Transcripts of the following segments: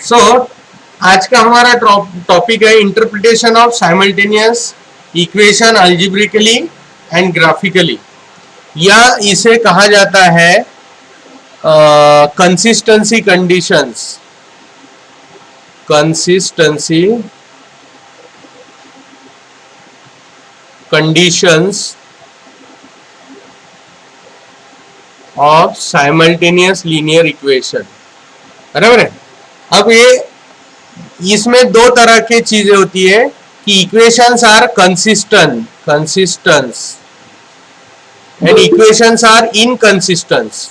सो आज का हमारा टॉपिक है interpretation of simultaneous equation algebraically and graphically, या इसे कहा जाता है consistency conditions. Consistency conditions of simultaneous linear equation. बराबर है। अब ये इसमें दो तरह की चीजें होती है कि equations are consistence and equations are inconsistence.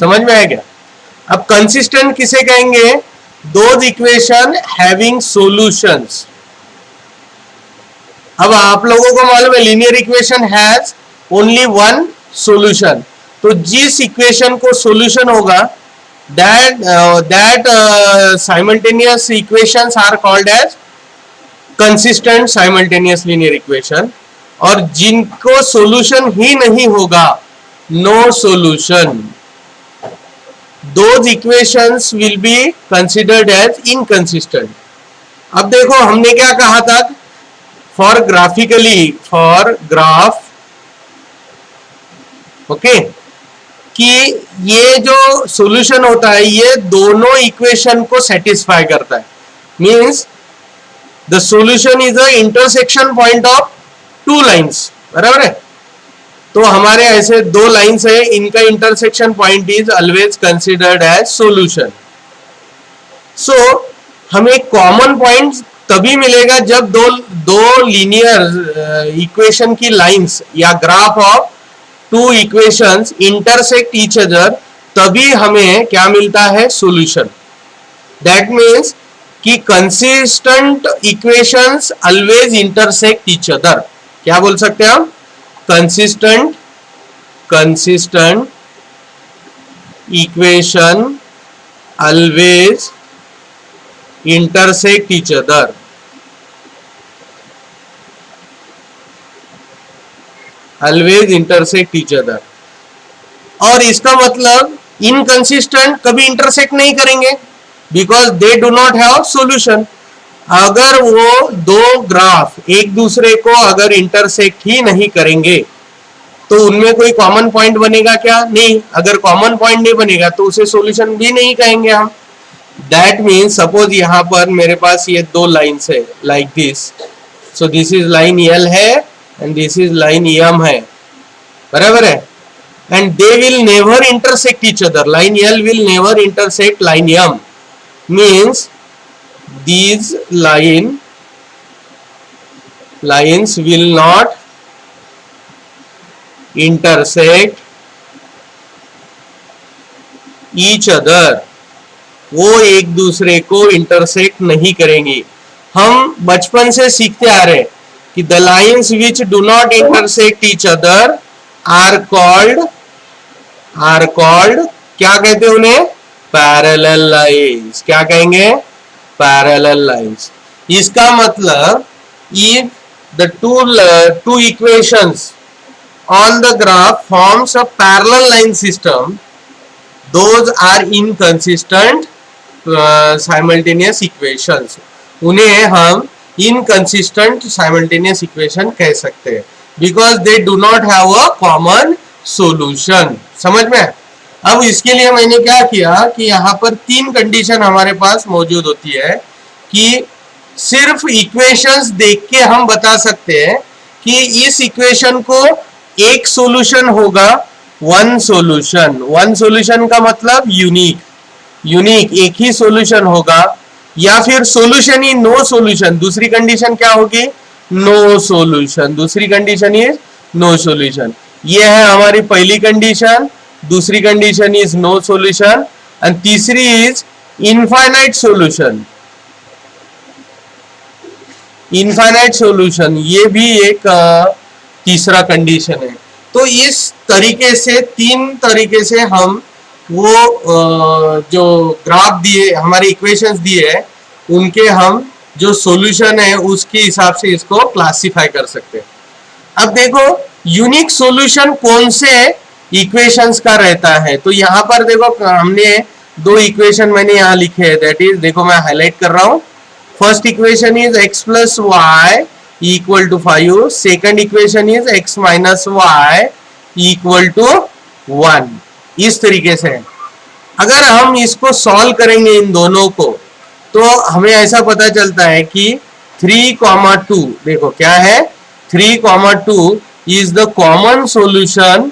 समझ में आया क्या? अब कंसिस्टेंट किसे कहेंगे? Those equation having solutions. अब आप लोगों को मालूम है linear equation has only one solution, तो जिस इक्वेशन को सॉल्यूशन होगा that simultaneous equations are called as consistent simultaneous linear equation, और जिनको सॉल्यूशन ही नहीं होगा no solution, those equations will be considered as inconsistent। अब देखो हमने क्या कहा था for graphically, for graph, okay, कि ये जो सॉल्यूशन होता है ये दोनों इक्वेशन को सेटिस्फाई करता है। Means the solution is a intersection point of two lines. बराबर है। तो हमारे ऐसे दो लाइंस है, इनका intersection point is always considered as solution. So हमें कॉमन पॉइंट तभी मिलेगा जब दो लीनियर इक्वेशन की लाइंस या graph of two equations intersect each other, तभी हमें क्या मिलता है? सॉल्यूशन। दैट मीन्स कि consistent equations always intersect each other. क्या बोल सकते हैं हम? Consistent equation always intersect each other. Always intersect each other. और इसका मतलब इनकंसिस्टेंट कभी इंटरसेक्ट नहीं करेंगे because they do not have solution. अगर वो दो ग्राफ एक दूसरे को अगर इंटरसेक्ट ही नहीं करेंगे तो उनमें कोई कॉमन पॉइंट बनेगा क्या? नहीं। अगर कॉमन पॉइंट नहीं बनेगा तो उसे सॉल्यूशन भी नहीं कहेंगे हम। दैट मीन्स सपोज यहां पर मेरे पास ये दो लाइन्स है like this. So this is line L है and this is line M है। बराबर है। and they will never intersect each other, line L will never intersect line M, means these lines will not intersect each other, वो एक दूसरे को intersect नहीं करेंगी। हम बचपन से सीखते आ रहे कि the lines which do not intersect each other are called क्या कहते हैं उन्हें? Parallel lines. क्या कहेंगे? Parallel lines. इसका मतलब if the two equations on the graph forms a parallel line system, those are inconsistent simultaneous equations। उन्हें हम इनकंसिस्टेंट साइमल्टेनियस इक्वेशन कह सकते हैं because they do not have a common solution. समझ में? अब इसके लिए मैंने क्या किया कि यहाँ पर तीन कंडीशन हमारे पास मौजूद होती है कि सिर्फ इक्वेशंस देख के हम बता सकते हैं कि इस इक्वेशन को एक सॉल्यूशन होगा, वन सॉल्यूशन का मतलब यूनिक एक ही सॉल्यूशन होगा, या फिर सॉल्यूशन ही नो सॉल्यूशन। दूसरी कंडीशन क्या होगी? No solution. दूसरी कंडीशन इज नो सॉल्यूशन। ये है हमारी पहली कंडीशन। दूसरी condition is no solution and तीसरी is infinite solution. Infinite solution ये भी एक तीसरा कंडीशन है। तो इस तरीके से तीन तरीके से हम वो जो ग्राफ दिए हमारे इक्वेशंस दिए हैं उनके हम जो सॉल्यूशन है उसके हिसाब से इसको क्लासिफाई कर सकते हैं। अब देखो यूनिक सॉल्यूशन कौन से इक्वेशंस का रहता है। तो यहाँ पर देखो हमने दो इक्वेशन मैंने यहाँ लिखे हैं, दैट इज देखो मैं हाईलाइट कर रहा हूँ। First equation is x plus y equal to 5, second equation is x minus y equal to 1। इस तरीके से अगर हम इसको सॉल्व करेंगे इन दोनों को, तो हमें ऐसा पता चलता है कि 3,2 देखो क्या है, 3,2 is the common solution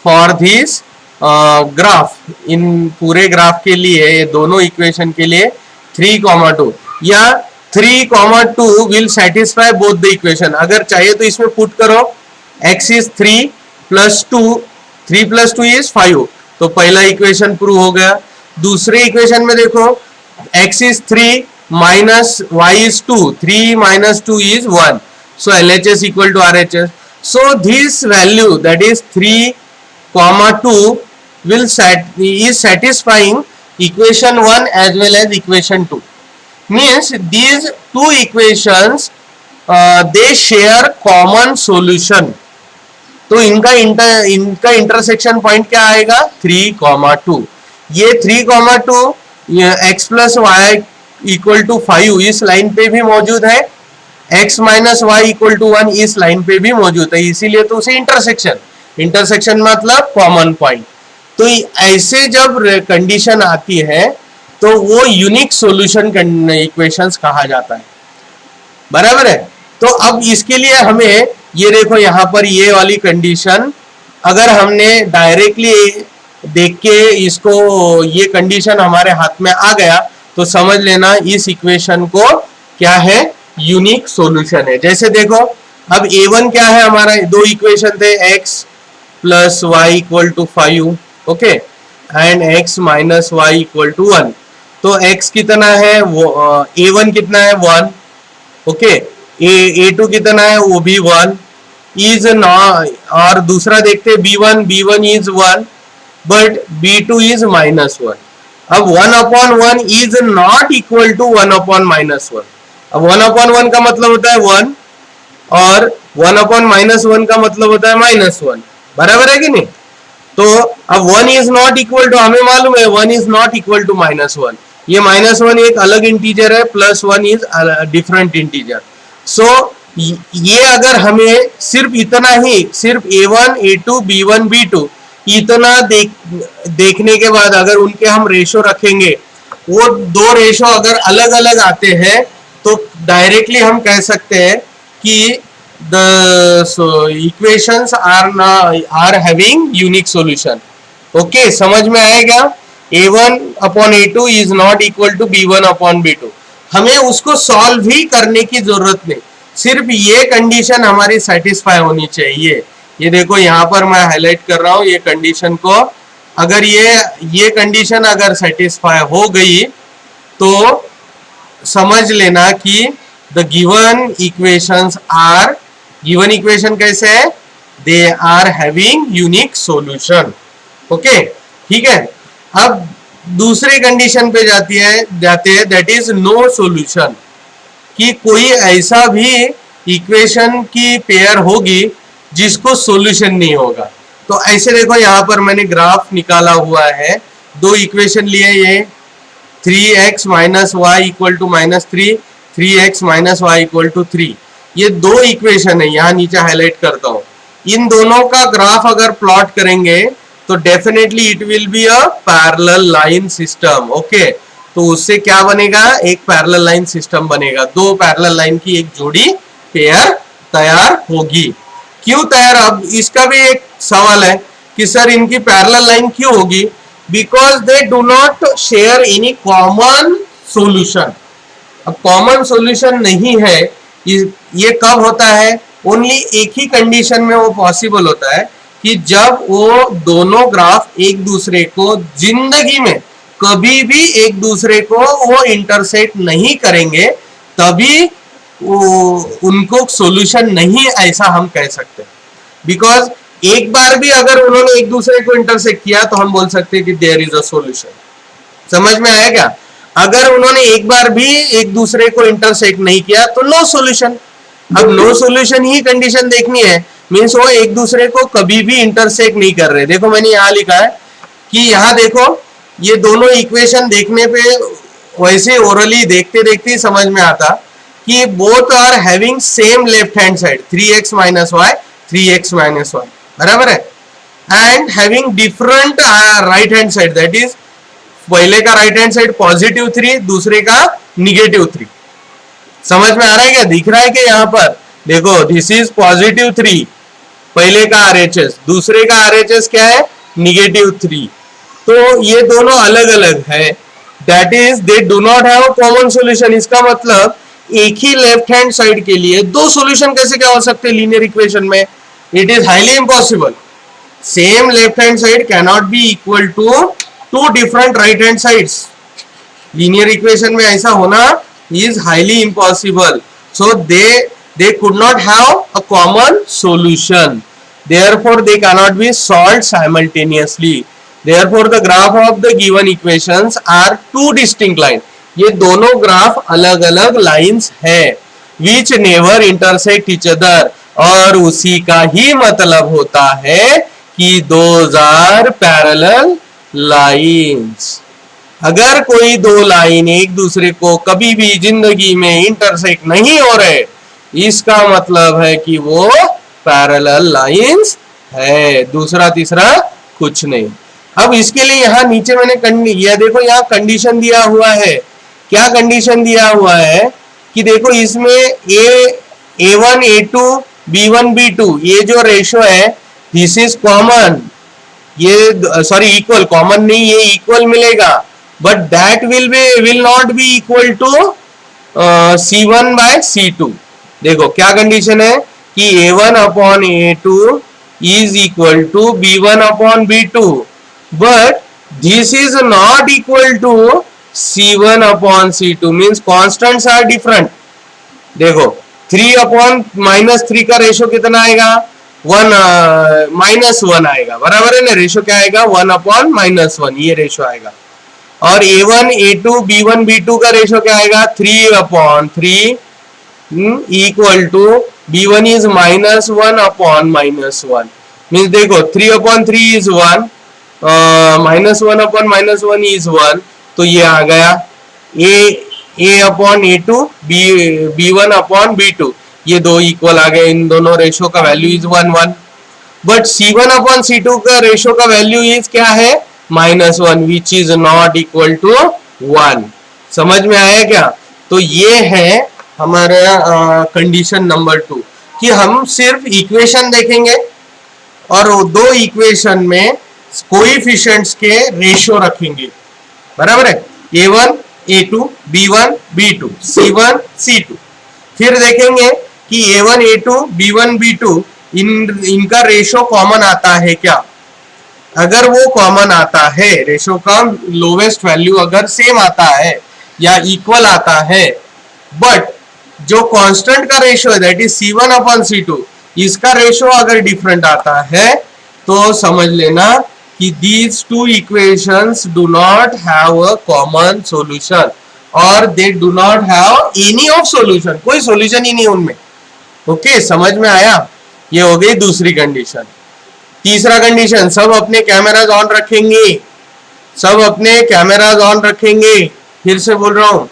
for this graph. इन पूरे ग्राफ के लिए, ये दोनों इक्वेशन के लिए 3,2 या 3,2 will satisfy both the equation. अगर चाहिए तो इसमें पुट करो x is 3 plus 2, 3 plus 2 is 5, तो पहला इक्वेशन प्रूव हो गया। दूसरे इक्वेशन में देखो x is 3 minus y is 2, 3 minus 2 is 1, so LHS equal to RHS. So this value, that is 3,2 is satisfying equation 1 as well as equation 2. Means these two equations they share common solution. तो इनका intersection point क्या आएगा, 3,2। ये 3,2 x plus y equal to 5 इस line पे भी मौजूद है, x minus y equal to 1 इस लाइन पे भी मौजूद है, इसीलिए तो उसे इंटरसेक्शन मतलब कॉमन पॉइंट। तो ऐसे जब कंडीशन आती है तो वो यूनिक सॉल्यूशन इक्वेशंस कहा जाता है, बराबर है। तो अब इसके लिए हमें ये देखो यहाँ पर ये वाली कंडीशन, अगर हमने डायरेक्टली देख के इसको, ये कंडीशन हमारे हाथ में आ गया तो समझ लेना इस इक्वेशन को क्या है, यूनिक सॉल्यूशन है। जैसे देखो अब a1 क्या है हमारा, दो इक्वेशन थे x plus y equal to 5, okay, and x minus y equal to 1। तो x कितना है, a1 कितना है 1, ओके, a2 कितना है वो भी 1 इज नॉट, और दूसरा देखते b1 is 1 but b2 is -1। अब 1/1 इज नॉट इक्वल टू 1/-1। अब 1/1 का मतलब होता है 1 और 1/-1 का मतलब होता है -1, बराबर है कि नहीं। तो अब 1 इज नॉट इक्वल टू, हमें मालूम है 1 इज नॉट इक्वल टू -1, ये -1 एक अलग इंटीजर है, +1 इज डिफरेंट इंटीजर। सो ये अगर हमें सिर्फ इतना ही, सिर्फ a1 a2 b1 b2 इतना देखने के बाद अगर उनके हम रेशो रखेंगे, वो दो रेशो अगर अलग अलग आते हैं तो डायरेक्टली हम कह सकते हैं कि the equations are having unique solution. Okay, समझ में आएगा। a1/a2 is not equal to b1/b2, हमें उसको सॉल्व ही करने की जरूरत नहीं, सिर्फ ये कंडीशन हमारी सेटिस्फाई होनी चाहिए। ये देखो यहाँ पर मैं हाईलाइट कर रहा हूँ ये कंडीशन को, अगर ये कंडीशन अगर सेटिस्फाई हो गई तो समझ लेना कि the given equations are, given equation कैसे है, they are having unique solution. Okay, ठीक है। अब दूसरे कंडीशन पे जाते हैं दैट इज नो सॉल्यूशन, कि कोई ऐसा भी इक्वेशन की पेयर होगी जिसको सॉल्यूशन नहीं होगा। तो ऐसे देखो यहाँ पर मैंने ग्राफ निकाला हुआ है, दो इक्वेशन लिए, ये 3x minus y equal to -3, 3x minus y equal to 3, ये दो इक्वेशन है, यहाँ नीचे हाईलाइट करता हूँ। इन दोनों का ग्राफ अगर प्लॉट करेंगे तो definitely it will be a parallel line system. Okay, तो उससे क्या बनेगा, एक पैरेलल लाइन सिस्टम बनेगा, दो पैरेलल लाइन की एक जोड़ी पेयर तैयार होगी। क्यों तैयार, अब इसका भी एक सवाल है कि सर इनकी पैरेलल लाइन क्यों होगी, because they do not share any common solution. अब कॉमन सॉल्यूशन नहीं है, ये कब होता है, ओनली एक ही कंडीशन में वो पॉसिबल होता है कि जब वो दोनों ग्राफ एक दूसरे को जिंदगी में कभी भी एक दूसरे को वो इंटरसेक्ट नहीं करेंगे, तभी उनको सॉल्यूशन नहीं ऐसा हम कह सकते। बिकॉज एक बार भी अगर उन्होंने एक दूसरे को इंटरसेक्ट किया तो हम बोल सकते हैं कि देयर इज अ सॉल्यूशन। समझ में आया क्या? अगर उन्होंने एक बार भी एक दूसरे को इंटरसेक्ट नहीं किया तो नो सॉल्यूशन। अब नो सॉल्यूशन ही कंडीशन देखनी है मीन्स वो एक दूसरे को कभी भी इंटरसेक्ट नहीं कर रहे। देखो मैंने यहाँ लिखा है कि यहाँ देखो ये दोनों इक्वेशन देखने पे वैसे ओरली देखते देखते ही समझ में आता कि both are having same left hand side 3x minus y 3x minus y, बराबर है, and having different right hand side, that is पहले का राइट हैंड साइड पॉजिटिव 3, दूसरे का निगेटिव 3। समझ में आ रहा है क्या? दिख रहा है क्या यहाँ पर? देखो दिस इज पॉजिटिव 3 पहले का RHS, दूसरे का RHS क्या है? निगेटिव 3। तो ये दोनों अलग अलग है, that is they do not have common solution. इसका मतलब एक ही लेफ्ट हैंड साइड के लिए दो सॉल्यूशन कैसे क्या हो सकते हैं लीनियर इक्वेशन में? It is highly impossible. Same left hand side can not be equal to two different right hand sides. Linear equation में ऐसा होना is highly impossible, so they could not have a common solution, therefore they cannot be solved simultaneously, therefore the graph of the given equations are two distinct lines। ये दोनों graph अलग अलग lines है which never intersect each other, और उसी का ही मतलब होता है कि those are parallel lines। अगर कोई दो लाइन एक दूसरे को कभी भी जिंदगी में इंटरसेक्ट नहीं हो रहे, इसका मतलब है कि वो पैरेलल लाइंस है, दूसरा तीसरा कुछ नहीं। अब इसके लिए यहाँ नीचे मैंने ये देखो यहाँ कंडीशन दिया हुआ है। क्या कंडीशन दिया हुआ है कि देखो इसमें A1 A2 B1 B2 ये जो रेशो है दिस इज कॉमन, ये सॉरी इक्वल, कॉमन नहीं, ये इक्वल मिलेगा, but that will not be equal to C1 by C2। देखो क्या कंडीशन है कि A1 upon A2 is equal to B1 upon B2, but this is not equal to C1 upon C2, means constants are different। देखो 3 upon -3 का ratio कितना आएगा? 1 -1 आएगा, बराबर है ना? रेशो क्या आएगा? 1 upon -1, ये रेशो आएगा। और A1 A2 B1 B2 का रेशो क्या आएगा? 3 upon 3 equal to B1 is -1 upon -1, means देखो 3 upon 3 इज 1, -1 upon -1 इज 1, तो ये आ गया A upon A2 B1 upon B2, ये दो इक्वल आ गए, इन दोनों रेशो का value is 1 1। But C1 upon C2 का रेशो का वैल्यू इज क्या है? -1, which is not equal to 1। समझ में आया क्या? तो ये है हमारा कंडीशन नंबर 2 कि हम सिर्फ इक्वेशन देखेंगे और दो इक्वेशन में कोएफिशिएंट्स के रेशियो रखेंगे, बराबर है? A1 A2 B1 B2 C1 C2। फिर देखेंगे कि A1 A2 B1 B2 इनका रेशियो कॉमन आता है क्या? अगर वो कॉमन आता है, रेशो का लोवेस्ट वैल्यू अगर सेम आता है या इक्वल आता है, बट जो कांस्टेंट का रेशो है that is C1 upon C2, इसका रेशो अगर डिफरेंट आता है तो समझ लेना कि these two equations do not have a common solution और they do not have any of solution, कोई सॉल्यूशन ही नहीं उनमें। ओके, समझ में आया? ये हो गई दूसरी कंडीशन। तीसरा कंडीशन, सब अपने कैमराज ऑन रखेंगे, सब अपने कैमराज ऑन रखेंगे। फिर से बोल रहा हूं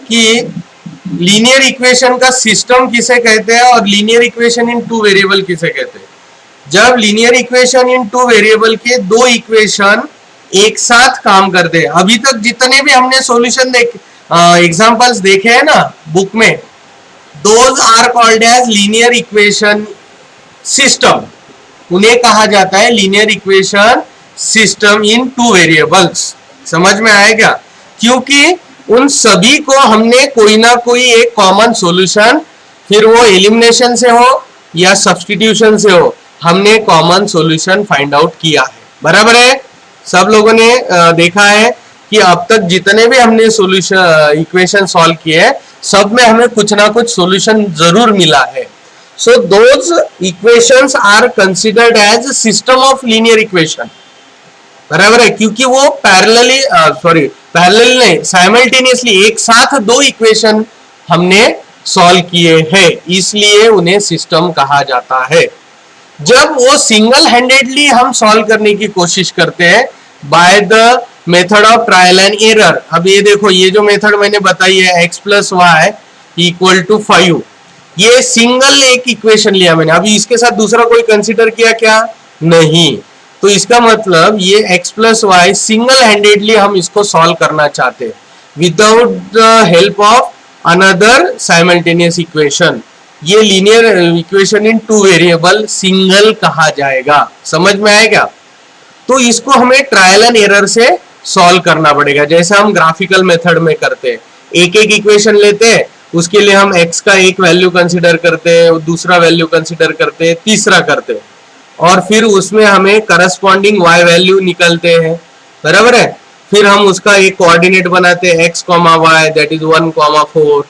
कि लीनियर इक्वेशन का सिस्टम किसे कहते हैं और linear equation in two variable किसे कहते हैं? जब linear equation in two variable के दो इक्वेशन एक साथ काम करते हैं, अभी तक जितने भी हमने सॉल्यूशन एग्जांपल्स देखे हैं ना बुक में, those are called as linear equation system, उन्हें कहा जाता है linear equation system in two variables. समझ में आया क्या? क्योंकि उन सभी को हमने कोई ना कोई एक कॉमन सॉल्यूशन, फिर वो एलिमिनेशन से हो या सब्स्टिट्यूशन से हो, हमने कॉमन सॉल्यूशन फाइंड आउट किया है, बराबर है? सब लोगों ने देखा है कि अब तक जितने भी हमने सॉल्यूशन इक्वेशन सॉल्व किए सब में हमें कुछ ना कुछ सॉल्यूशन जरूर मिला है। So those equations are considered as system of linear equation, बराबर है? क्योंकि वो पैरेलल नहीं, साइमल्टेनियसली एक साथ दो इक्वेशन हमने सॉल्व किए हैं, इसलिए उन्हें सिस्टम कहा जाता है। जब वो सिंगल हैंडेडली हम सॉल्व करने की कोशिश करते हैं by the method of trial and error. अब ये देखो, ये जो मेथड मैंने बताई है x plus y equal to 5, ये सिंगल एक इक्वेशन लिया मैंने, अभी इसके साथ दूसरा कोई कंसीडर किया क्या? नहीं। तो इसका मतलब ये x plus y single handedly हम इसको सॉल्व करना चाहते हैं without the help of another simultaneous equation. ये linear equation in two variable single कहा जाएगा। समझ में आएगा? तो इसको हमें ट्रायल एंड एरर से सॉल्व करना पड़ेगा, जैसे हम ग्राफिकल मेथड में करते हैं। एक एक इक्वेशन लेते हैं, उसके लिए हम x का एक वैल्यू कंसीडर करते हैं, दूसरा वैल्यू कंसीडर करते हैं, तीसरा करते हैं, और फिर उसमें हमें करस्पॉन्डिंग y वैल्यू निकलते हैं। बराबर है? फिर हम उसका एक कोऑर्डिनेट बनाते हैं x, y, दैट इज 1, 4,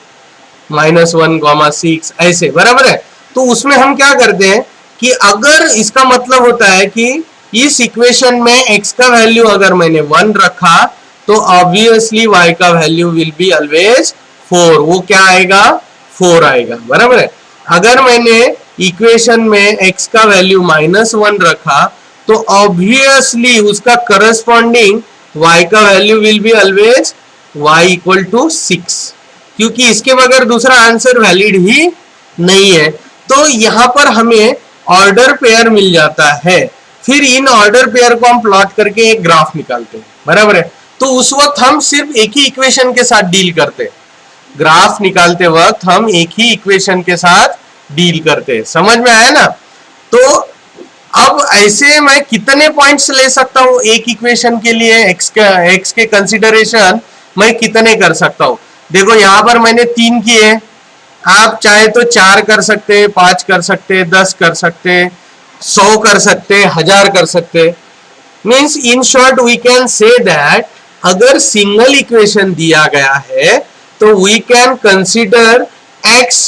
-1, 6, ऐसे। बराबर है? तो उसमें हम क्या करते हैं कि अगर इसका मतलब होता है कि इस इक्वेशन में x का वैल्यू अगर मैंने 1 रखा तो ऑब्वियसली y का वैल्यू विल बी ऑलवेज 4। वो क्या आएगा? 4 आएगा। बराबर है? अगर मैंने इक्वेशन में x का वैल्यू -1 रखा तो ऑब्वियसली उसका करस्पॉन्डिंग y का value will be always y equal to 6, क्योंकि इसके बगैर दूसरा आंसर वैलिड ही नहीं है। तो यहां पर हमें ऑर्डर पेयर मिल जाता है। फिर इन ऑर्डर पेयर को हम प्लॉट करके एक ग्राफ निकालते हैं। बराबर है? तो उस वक्त हम सिर्फ एक ही इक्वेशन के साथ डील करते हैं। ग्राफ निकालते वक्त हम एक ही इक्वेशन के साथ डील करते हैं। समझ में आया ना? तो अब ऐसे मैं कितने पॉइंट्स ले सकता हूं एक इक्वेशन के लिए? एक्स के कंसिडरेशन मैं कितने कर सकता हूं? देखो, यहां पर मैंने 3 किए, आप चाहे तो 4 कर सकते हैं, 5 कर सकते हैं, 10 कर सकते हैं, 100 कर सकते हैं, 1000 कर सकते हैं। Means in short we can say that अगर सिंगल इक्वेशन दिया गया है तो we can consider x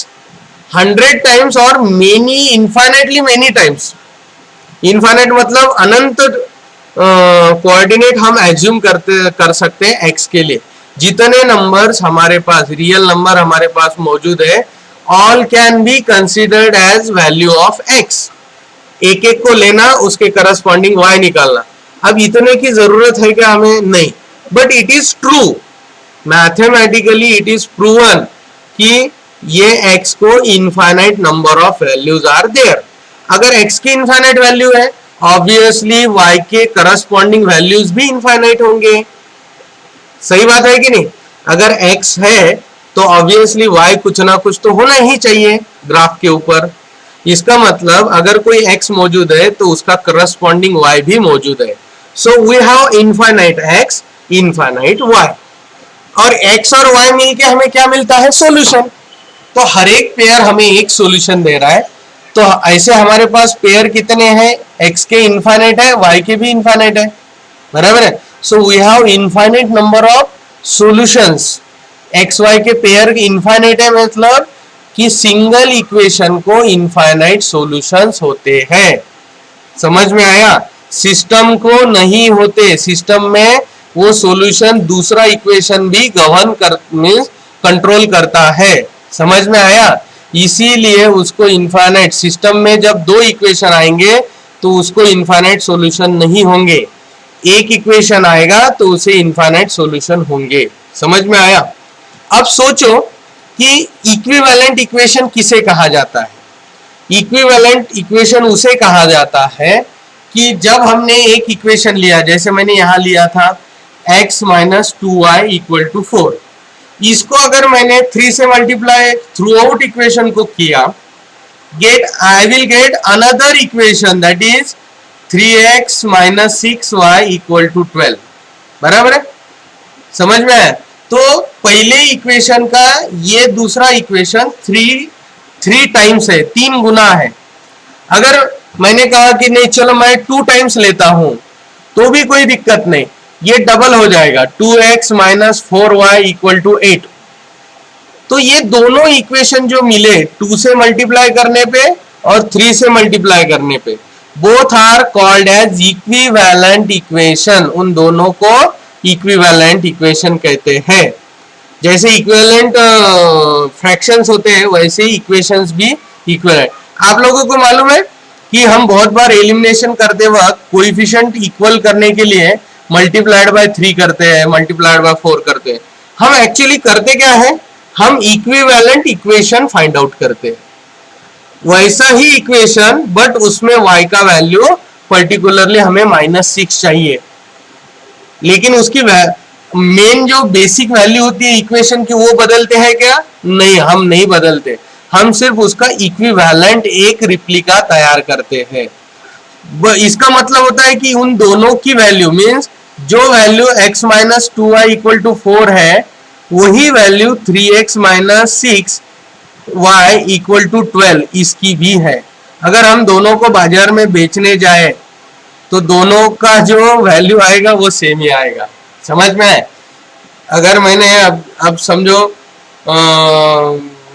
100 times और many, infinitely many times. Infinite मतलब अनंत कोऑर्डिनेट हम एज्यूम कर सकते हैं x के लिए। जितने नंबर्स हमारे पास, रियल नंबर हमारे पास मौजूद है, all can be considered as value of x। एक एक को लेना, उसके करस्पॉन्डिंग y निकालना। अब इतने की जरूरत है क्या हमें? नहीं। But it is true, mathematically it is proven कि ये x को infinite number of values are there. अगर x की इनफाइनाइट वैल्यू है, ऑब्वियसली y के करस्पॉन्डिंग वैल्यूज भी इनफाइनाइट होंगे। सही बात है कि नहीं? अगर x है तो ऑब्वियसली y कुछ ना कुछ तो होना ही चाहिए ग्राफ के ऊपर। इसका मतलब अगर कोई x मौजूद है तो उसका करस्पॉन्डिंग y भी मौजूद है। So we have infinite x, infinite y, और x और y मिलके हमें क्या मिलता है? सॉल्यूशन। तो हर एक पेयर हमें एक सॉल्यूशन दे रहा है। तो ऐसे हमारे पास पेयर कितने हैं? x के इनफाइनाइट है, y के भी इनफाइनाइट है। बराबर है? So we have infinite number of solutions. X y के पेयर इनफाइनाइट है, मतलब कि सिंगल इक्वेशन को इनफाइनाइट सॉल्यूशंस होते हैं। समझ में आया? सिस्टम को नहीं होते, सिस्टम में वो सॉल्यूशन दूसरा इक्वेशन भी गवर्न कर, मींस कंट्रोल करता है। समझ में आया? इसीलिए उसको इनफाइनाइट, सिस्टम में जब 2 इक्वेशन आएंगे तो उसको इनफाइनाइट सॉल्यूशन नहीं होंगे, एक इक्वेशन आएगा तो उसे इनफाइनाइट सॉल्यूशन होंगे। समझ में आया? अब सोचो कि इक्विवेलेंट इक्वेशन किसे कहा जाता है? इक्विवेलेंट इक्वेशन उसे कहा जाता है कि जब हमने एक इक्वेशन लिया, जैसे मैंने यहां लिया था x - 2y = 4, इसको अगर मैंने 3 से मल्टीप्लाई थ्रू आउट इक्वेशन को किया, I will get another equation that is 3x - 6y = 12। बराबर है? समझ में आया? तो पहले इक्वेशन का ये दूसरा इक्वेशन 3 टाइम्स है, 3 गुना है। अगर मैंने कहा कि नहीं चलो मैं 2 टाइम्स लेता हूं तो भी कोई दिक्कत नहीं, ये डबल हो जाएगा, 2x - 4y = 8। तो ये दोनों इक्वेशन जो मिले 2 से मल्टीप्लाई करने पे और 3 से मल्टीप्लाई करने पे, both are called as equivalent equation. उन दोनों को इक्विवेलेंट इक्वेशन कहते हैं। जैसे इक्विवेलेंट फ्रैक्शंस होते हैं वैसे ही इक्वेशंस भी इक्विवेलेंट। आप लोगों को मालूम है कि हम बहुत बार एलिमिनेशन करते वक्त कोएफिशिएंट इक्वल करने के लिए मल्टीप्लाइड बाय 3 करते हैं, मल्टीप्लाइड बाय 4 करते हैं। हम एक्चुअली करते क्या है, हम इक्विवेलेंट इक्वेशन फाइंड आउट करते हैं। वैसा ही इक्वेशन बट उसमें y का वैल्यू पर्टिकुलरली हमें -6 चाहिए, लेकिन उसकी मेन जो बेसिक वैल्यू होती है इक्वेशन की वो बदलते हैं क्या? नहीं, हम नहीं बदलते। हम सिर्फ उसका इक्विवेलेंट एक रिप्लिका तैयार करते हैं। इसका मतलब होता है कि उन दोनों की वैल्यू मींस जो value x minus 2y equal to 4 है वही value 3x minus 6y equal to 12 इसकी भी है। अगर हम दोनों को बाजार में बेचने जाए तो दोनों का जो वैल्यू आएगा वो सेम ही आएगा। समझ में आए? अगर मैंने अब समझो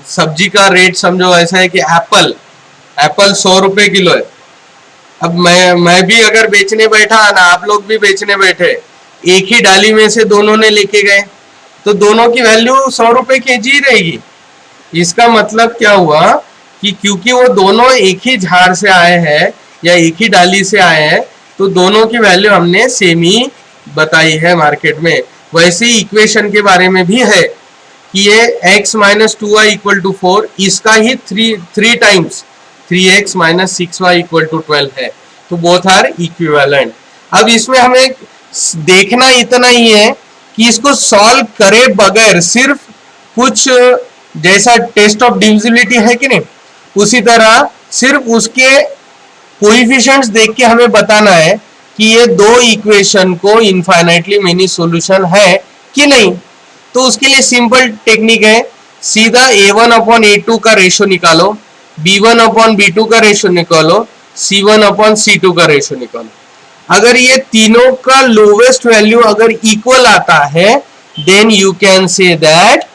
सब्जी का रेट समझो ऐसा है कि एप्पल 100 रुपए किलो है। अब मैं भी अगर बेचने बैठा ना, आप लोग भी बेचने बैठे, एक ही डाली में से दोनों ने लेके गए तो दोनों की वैल्यू 100 रुपए केजी रहेगी। इसका मतलब क्या हुआ कि क्योंकि वो दोनों एक ही झाड़ से आए हैं या एक ही डाली से आए हैं तो दोनों की वैल्यू हमने सेम ही बताई है मार्केट में। वैसे ही इक्वेशन के बारे में भी है कि ये x minus 2y equal to 4 इसका ही three times 3x minus 6y equal to 12 है, तो बोथ आर इक्विवेलेंट। अब इसमें हमें देखना इतना ही है कि इसको सॉल्व करे बगैर सिर्फ कुछ जैसा टेस्ट ऑफ डिविजिबिलिटी है कि नहीं, उसी तरह सिर्फ उसके कोएफिशिएंट्स देख के हमें बताना है कि ये दो इक्वेशन को इनफाइनाइटली मेनी सॉल्यूशन है कि नहीं। तो उसके लिए सिंपल टेक्निक है, सीधा a1 अपॉन a2 का रेशो निकालो, b1 अपॉन b2 का रेशो निकालो, c1 अपॉन c2 का रेशो निकालो। अगर ये तीनों का लोवेस्ट वैल्यू अगर इक्वल आता है then you can say that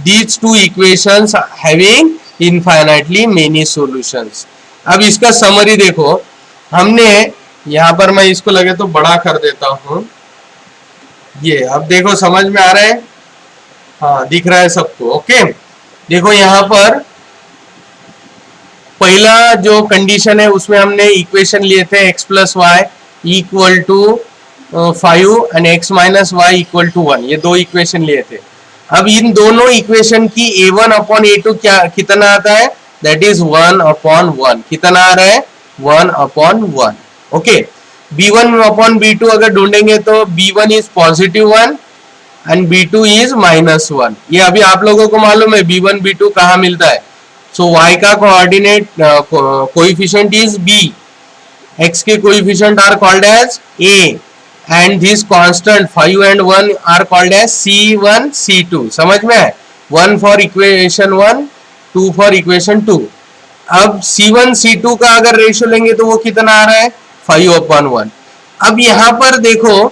these two equations having infinitely many solutions। अब इसका समरी देखो, हमने यहां पर मैं इसको लगे तो बड़ा कर देता हूं, ये अब देखो समझ में आ रहा है? हाँ दिख रहा है सबको? ओके देखो यहां पर पहला जो कंडीशन है उसमें हमने इक्वेशन लिए थे x plus y equal to 5 and x minus y equal to 1, ये दो इक्वेशन लिए थे। अब इन दोनों इक्वेशन की a1 अपॉन a2 क्या कितना आता है? That is 1 upon 1। कितना आ रहा है? 1 upon 1। Okay b1 upon b2 अगर ढूंढेंगे तो b1 is positive 1 and b2 is minus 1। ये अभी आप लोगों को मालूम है b1 b2 कहाँ मिलता है। सो y का coordinate coefficient is b, x के coefficient are called as a and this constant 5 and 1 are called as c1 c2। समझ में है? 1 for equation 1, 2 for equation 2। अब c1 c2 का अगर रेशियो लेंगे तो वो कितना आ रहा है? 5 अपॉन 1। अब यहां पर देखो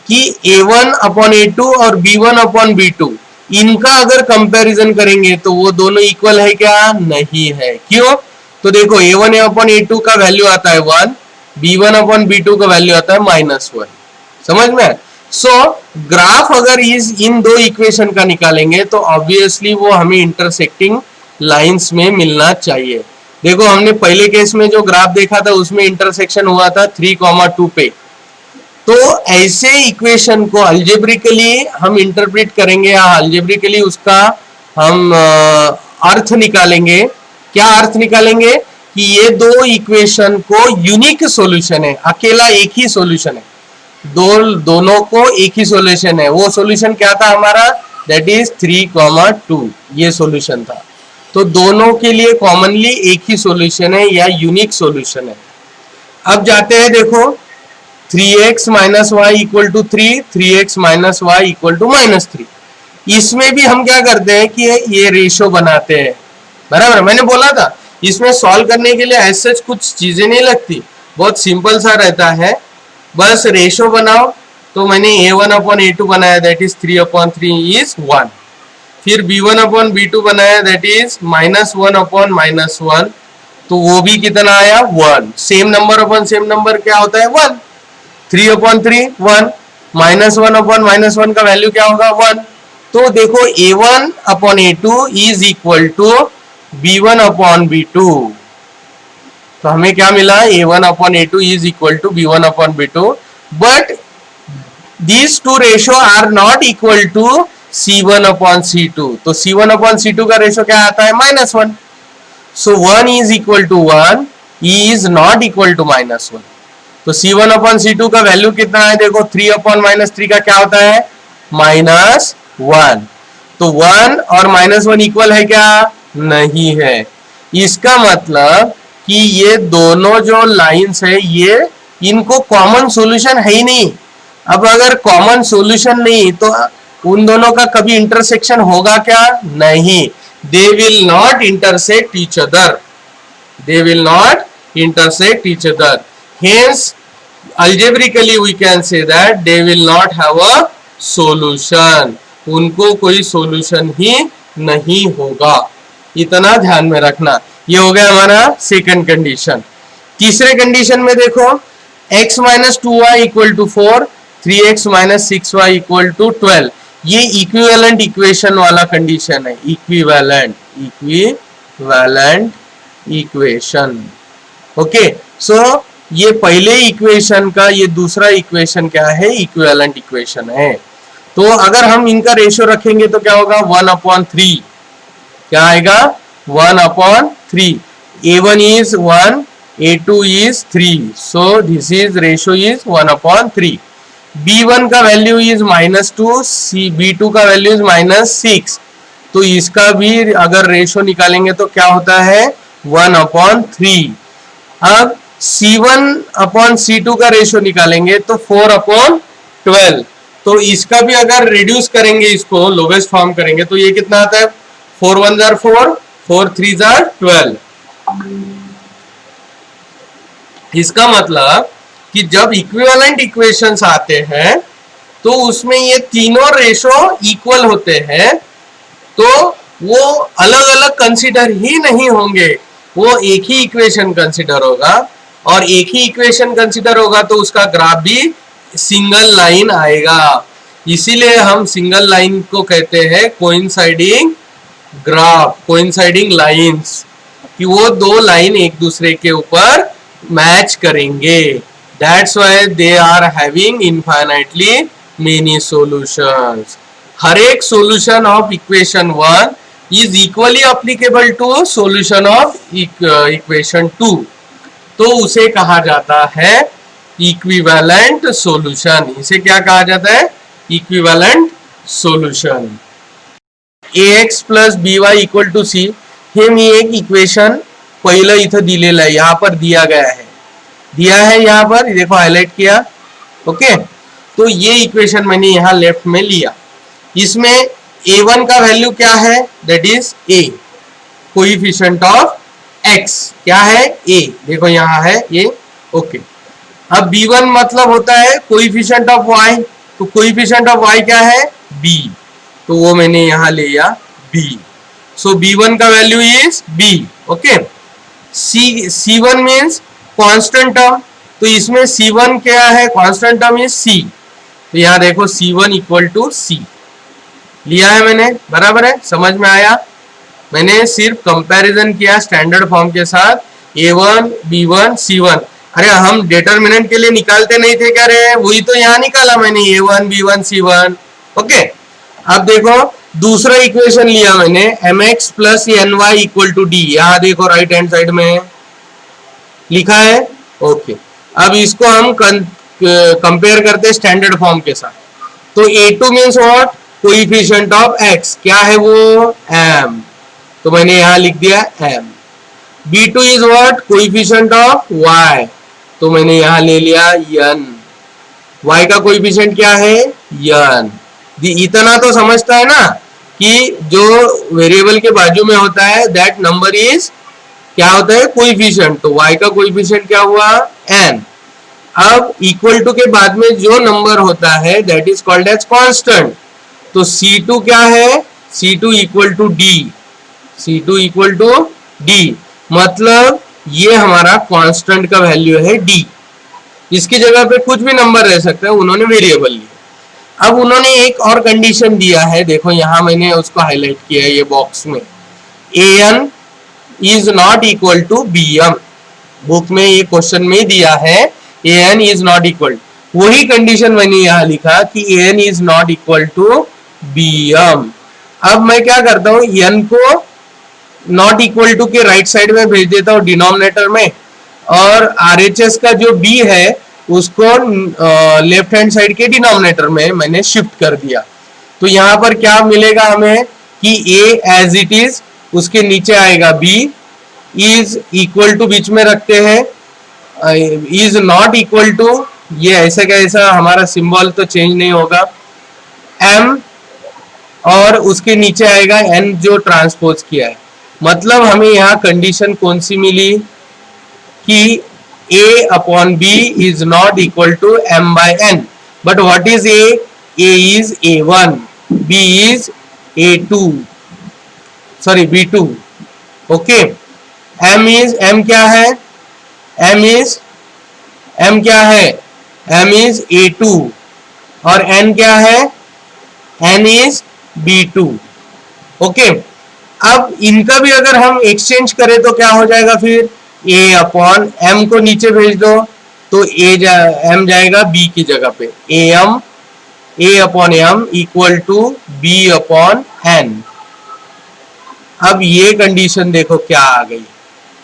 कि a1 अपॉन a2 और b1 अपॉन b2 इनका अगर कंपैरिजन करेंगे तो वो दोनों इक्वल है क्या? नहीं है। क्यों? तो देखो a1 अपॉन a2 का वैल्यू आता है 1, b1 अपॉन b2 का वैल्यू आता है -1। समझ में? सो ग्राफ अगर इस इन दो इक्वेशन का निकालेंगे तो ऑब्वियसली वो हमें इंटरसेक्टिंग लाइंस में मिलना चाहिए। देखो हमने पहले केस में जो ग्राफ देखा था उसमें इंटरसेक्शन हुआ था 3,2 पे। तो ऐसे इक्वेशन को अल्जेब्रिकली हम इंटरप्रेट करेंगे या अल्जेब्रिकली उसका हम अर्थ निकालेंगे। क्या अर्थ निकालेंगे? कि ये दो इक्वेशन को यूनिक सॉल्यूशन है, अकेला एक ही सॉल्यूशन है, दोनों को एक ही सॉल्यूशन है। वो सॉल्यूशन क्या था हमारा? दैट इज 3,2, ये सॉल्यूशन था। तो दोनों के लिए कॉमनली एक ही सॉल्यूशन है या यूनिक सॉल्यूशन है। अब जाते हैं देखो 3x minus y equal to 3, 3x minus y equal to -3। इसमें भी हम क्या करते हैं कि ये रेशो बनाते हैं। बराबर, मैंने बोला था इसमें सॉल्व करने के लिए ऐसे कुछ चीजें नहीं लगती, बहुत सिंपल सा रहता है, बस रेशो बनाओ। तो मैंने a1 अपॉन a2 बनाया दैट इज 3 अपॉन 3 इज 1। फिर b1 अपॉन b2 बनाया दैट इज -1 अपॉन -1, तो वो भी कितना आया? 1। Same number upon same number क्या होता है? 1। 3 अपॉन 3 1। -1/-1 का वैल्यू क्या होगा 1। तो देखो A1/A2 is equal to B1/B2। तो हमें क्या मिला, A1/A2 is equal to B1/B2, but these two ratio are not equal to C1/C2। तो C1/C2 का रेशो क्या आता है -1। सो 1 is equal to 1, E is not equal to -1। तो C1/C2 का वैल्यू कितना है, देखो 3/-3 का क्या होता है -1। तो 1 और -1 इक्वल है क्या, नहीं है। इसका मतलब कि ये दोनों जो लाइंस है ये इनको कॉमन सॉल्यूशन है ही नहीं। अब अगर कॉमन सॉल्यूशन नहीं तो उन दोनों का कभी इंटरसेक्शन होगा क्या, नहीं। They will not intersect each other, they will not intersect each other, hence algebraically we can say that they will not have a solution। उनको कोई सॉल्यूशन ही नहीं होगा, इतना ध्यान में रखना। ये हो गया हमारा सेकंड कंडीशन। तीसरे कंडीशन में देखो x - 2y = 4, 3x - 6y = 12। ये इक्विवेलेंट इक्वेशन वाला कंडीशन है, इक्विवेलेंट इक्वेशन। ओके, सो ये पहले इक्वेशन का ये दूसरा इक्वेशन क्या है, इक्विवेलेंट इक्वेशन है। तो अगर हम इनका रेशियो रखेंगे तो क्या होगा 1/3। क्या आएगा 1/3। A1 is 1, A2 is 3, so this is ratio is 1/3। B1 का वैल्यू इज -2, B2 का वैल्यू इज -6। तो इसका भी अगर रेशियो निकालेंगे तो क्या होता है 1/3। अब C1/C2 का रेशियो निकालेंगे तो 4/12। तो इसका भी अगर रिड्यूस करेंगे, इसको लोवेस्ट फॉर्म करेंगे तो ये कितना आता है 4 1 जार 4, 4 3 जार 12। इसका मतलब कि जब इक्विवेलेंट इक्वेशंस आते हैं तो उसमें ये तीनों रेशो इक्वल होते हैं, तो वो अलग अलग कंसीडर ही नहीं होंगे, वो एक ही इक्वेशन कंसीडर होगा। और एक ही इक्वेशन कंसीडर होगा तो उसका ग्राफ भी सिंगल लाइन आएगा। इसीलिए हम सिंगल लाइन को कहते हैं कोइंसाइडिंग ग्राफ, कोइंसाइडिंग लाइंस, कि वो दो लाइन एक दूसरे के ऊपर मैच करेंगे। That's why they are having infinitely many solutions। हर एक solution of equation 1 is equally applicable to solution of equation 2। तो उसे कहा जाता है equivalent solution। इसे क्या कहा जाता है, equivalent solution। ax plus by equal to c, हे मी एक इक्वेशन पहिलं इथं दिलेलं आहे, यहाँ पर दिया है यहाँ पर देखो हाईलाइट किया। ओके, तो ये इक्वेशन मैंने यहाँ लेफ्ट में लिया। इसमें a1 का वैल्यू क्या है, that is a, coefficient of x क्या है a, देखो यहाँ है a। ओके, अब b1 मतलब होता है कोएफिशिएंट ऑफ y, तो कोएफिशिएंट ऑफ y क्या है b, तो वो मैंने यहाँ ले लिया b। सो b1 का value is b। Okay, c1 means constant term, तो इसमें c1 क्या है, कांस्टेंट टर्म इज c। तो यहाँ देखो c1 = c लिया है मैंने, बराबर है, समझ में आया। मैंने सिर्फ कंपैरिजन किया स्टैंडर्ड फॉर्म के साथ, a1 b1 c1। अरे हम डिटरमिनेंट के लिए निकालते नहीं थे क्या रे, वही तो यहाँ निकाला मैंने a1 b1 c1। ओके, अब देखो दूसरा इक्वेशन लिया मैंने mx + ny = d, यहाँ देखो राइट हैंड साइड में लिखा है। ओके, अब इसको हम कंपेयर करते हैं स्टैंडर्ड फॉर्म के साथ। तो a2 means what, coefficient of x, क्या है वो m, तो मैंने यहाँ लिख दिया m। b2 is what, coefficient of y, तो मैंने यहाँ ले लिया n। y का कोएफिशिएंट क्या है n। इतना तो समझता है ना कि जो वेरिएबल के बाजू में होता है दैट नंबर इज क्या होता है कोएफिशिएंट, तो y का कोएफिशिएंट क्या हुआ n। अब इक्वल टू के बाद में जो नंबर होता है that is called as constant. तो c2 क्या है, c2 = d, c2 = d, मतलब ये हमारा कांस्टेंट का वैल्यू है d। इसकी जगह पे कुछ भी नंबर रह सकता है, उन्होंने वेरिएबल लिया। अब उन्होंने एक और कंडीशन दिया है, देखो यहाँ मैंने उसको हाईलाइट किया है ये बॉक्स में, an is not equal to bm। Book में ये क्वेश्चन में दिया है an इज नॉट इक्वल, वही कंडीशन मैंने यहाँ लिखा कि an is not equal to bm। अब मैं क्या करता हूँ, n को नॉट इक्वल टू के राइट साइड में भेज देता हूँ डिनोमिनेटर में, और RHS का जो b है उसको लेफ्ट हैंड साइड के डिनोमिनेटर में मैंने शिफ्ट कर दिया। तो यहाँ पर क्या मिलेगा हमें कि a एज इट इज, उसके नीचे आएगा b, इज इक्वल टू बीच में रखते हैं, इज नॉट इक्वल टू, ये ऐसा का ऐसा हमारा सिंबल तो चेंज नहीं होगा, m, और उसके नीचे आएगा n जो ट्रांसपोज किया है। मतलब हमें यहाँ कंडीशन कौन सी मिली कि a upon b is not equal to m by n। But what is a? a is a1, b is a2, sorry b2। Okay, m क्या है? m क्या है? m is a2, और n क्या है? n is b2। ओके, अब इनका भी अगर हम एक्सचेंज करें तो क्या हो जाएगा फिर, a अपॉन m को नीचे भेज दो तो m जाएगा b की जगह पे, a upon m equal to b upon n। अब ये कंडीशन देखो क्या आ गई,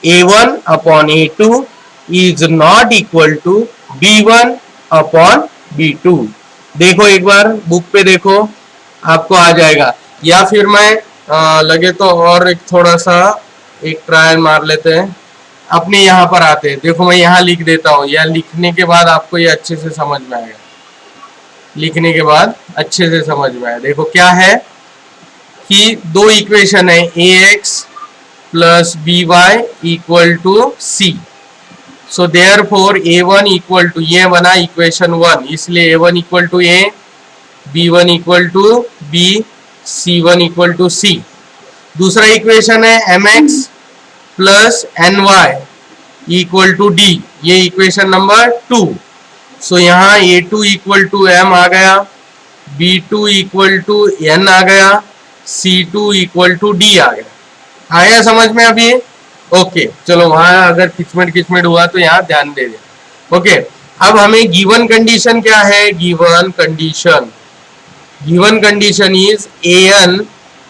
a1 upon a2 is not equal to b1 upon b2। देखो एक बार बुक पे देखो, आपको आ जाएगा। या फिर मैं लगे तो और एक थोड़ा सा एक ट्रायल मार लेते हैं, अपने यहाँ पर आते हैं। देखो मैं यहाँ लिख देता हूँ, या लिखने के बाद आपको ये अच्छे से समझ में आएगा, लिखने के बाद अच्छे से समझ में आएगा। देखो क्या है कि दो इक्वेशन है, ax plus by equal to c। So therefore a1 equal to, ये बना इक्वेशन 1, इसलिए a1 equal to a, b1 equal to b, c1 equal to c। दूसरा इक्वेशन है mx plus ny equal to d, ये equation number 2। So यहाँ a2 equal to m आ गया, b2 equal to n आ गया, c2 equal to d आ गया। आया समझ में अभी? ओके, चलो वहां अगर किचमिट हुआ तो यहाँ ध्यान दे दे। ओके, अब हमें गिवन कंडीशन क्या है? Given condition is an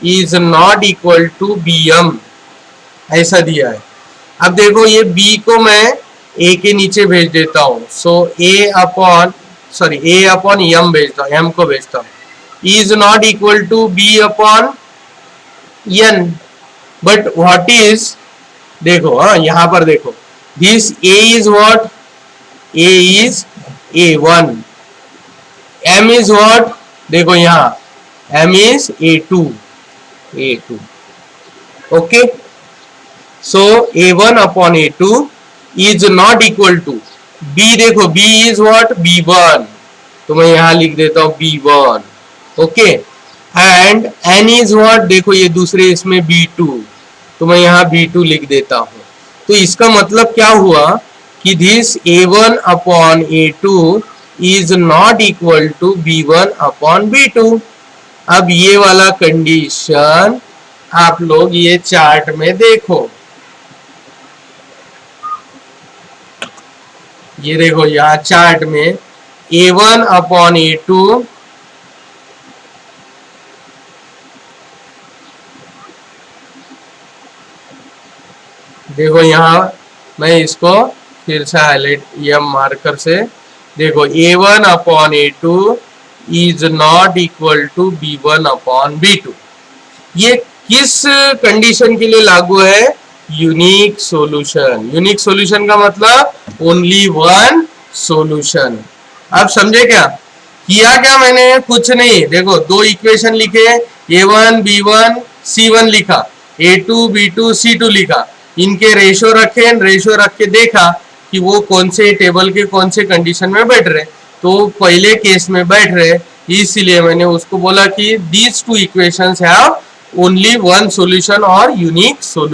is not equal to bm, ऐसा दिया है। अब देखो ये b को मैं a के नीचे भेज देता हूँ, सो a अपॉन m भेजता हूँ, m को भेजता हूँ, is not equal to b upon n। But what is, देखो हाँ यहाँ पर देखो, this a is what? a is a1, m is what? देखो यहाँ m is a2। Okay, so a1 upon a2 is not equal to b। देखो b is what? b1, तो मैं यहाँ लिख देता हूँ b1। Okay, and n is what? देखो ये दूसरे इसमें b2, तो मैं यहाँ b2 लिख देता हूँ। तो इसका मतलब क्या हुआ कि this a1 upon a2 is not equal to b1 upon b2। अब ये वाला कंडीशन आप लोग ये चार्ट में देखो, ये देखो यहाँ चार्ट में a1 अपॉन a2 देखो, यहाँ मैं इसको फिर से हाईलाइट या मार्कर से, देखो a1 upon a2 is not equal to b1 upon b2। ये किस कंडीशन के लिए लागू है? यूनिक सॉल्यूशन का मतलब ओनली वन सॉल्यूशन। अब समझे क्या? किया क्या मैंने? कुछ नहीं, देखो दो इक्वेशन लिखे, a1 b1 c1 लिखा, a2 b2 c2 लिखा, इनके रेशो रख के देखा कि वो कौन से टेबल के कौन से कंडीशन में बैठ रहे, तो पहले केस में बैठ रहे, इसलिए मैंने उसको बोला कि these two equations have only one solution और यूनिक सॉल्यूशन।